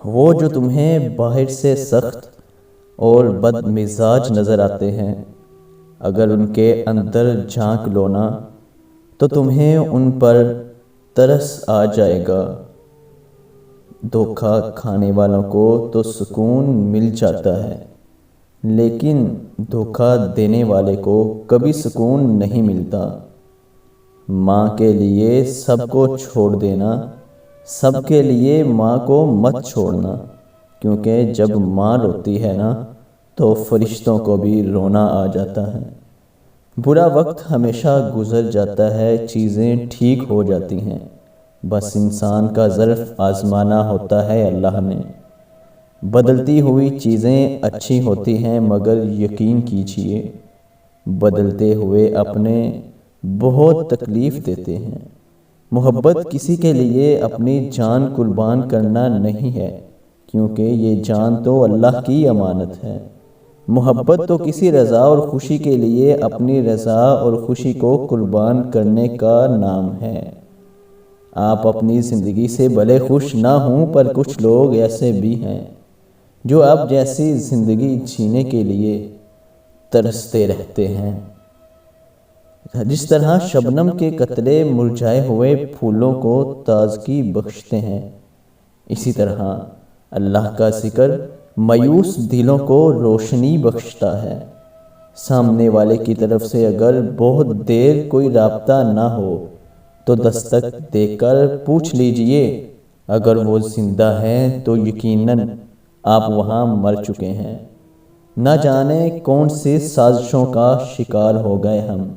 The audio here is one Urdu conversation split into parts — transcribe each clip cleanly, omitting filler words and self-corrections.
وہ جو تمہیں باہر سے سخت اور بد مزاج نظر آتے ہیں، اگر ان کے اندر جھانک لو نا تو تمہیں ان پر ترس آ جائے گا۔ دھوکہ کھانے والوں کو تو سکون مل جاتا ہے، لیکن دھوکہ دینے والے کو کبھی سکون نہیں ملتا۔ ماں کے لیے سب کو چھوڑ دینا، سب کے لیے ماں کو مت چھوڑنا، کیونکہ جب ماں روتی ہے نا تو فرشتوں کو بھی رونا آ جاتا ہے۔ برا وقت ہمیشہ گزر جاتا ہے، چیزیں ٹھیک ہو جاتی ہیں، بس انسان کا ظرف آزمانا ہوتا ہے اللہ نے۔ بدلتی ہوئی چیزیں اچھی ہوتی ہیں، مگر یقین کیجئے بدلتے ہوئے اپنے بہت تکلیف دیتے ہیں۔ محبت کسی کے لیے اپنی جان قربان کرنا نہیں ہے، کیونکہ یہ جان تو اللہ کی امانت ہے۔ محبت تو کسی رضا اور خوشی کے لیے اپنی رضا اور خوشی کو قربان کرنے کا نام ہے۔ آپ اپنی زندگی سے بھلے خوش نہ ہوں، پر کچھ لوگ ایسے بھی ہیں جو آپ جیسی زندگی جینے کے لیے ترستے رہتے ہیں۔ جس طرح شبنم کے قطرے مرجھائے ہوئے پھولوں کو تازگی بخشتے ہیں، اسی طرح اللہ کا ذکر مایوس دلوں کو روشنی بخشتا ہے۔ سامنے والے کی طرف سے اگر بہت دیر کوئی رابطہ نہ ہو تو دستک دے کر پوچھ لیجئے، اگر وہ زندہ ہے تو یقیناً آپ وہاں مر چکے ہیں۔ نہ جانے کون سی سازشوں کا شکار ہو گئے ہم،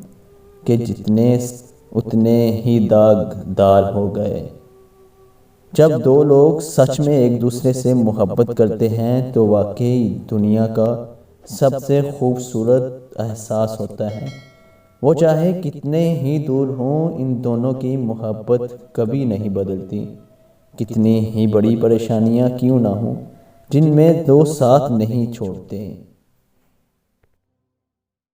کہ جتنے اتنے ہی داغدار ہو گئے۔ جب دو لوگ سچ میں ایک دوسرے سے محبت کرتے ہیں تو واقعی دنیا کا سب سے خوبصورت احساس ہوتا ہے۔ وہ چاہے کتنے ہی دور ہوں، ان دونوں کی محبت کبھی نہیں بدلتی۔ کتنی ہی بڑی پریشانیاں کیوں نہ ہوں، جن میں دو ساتھ نہیں چھوڑتے۔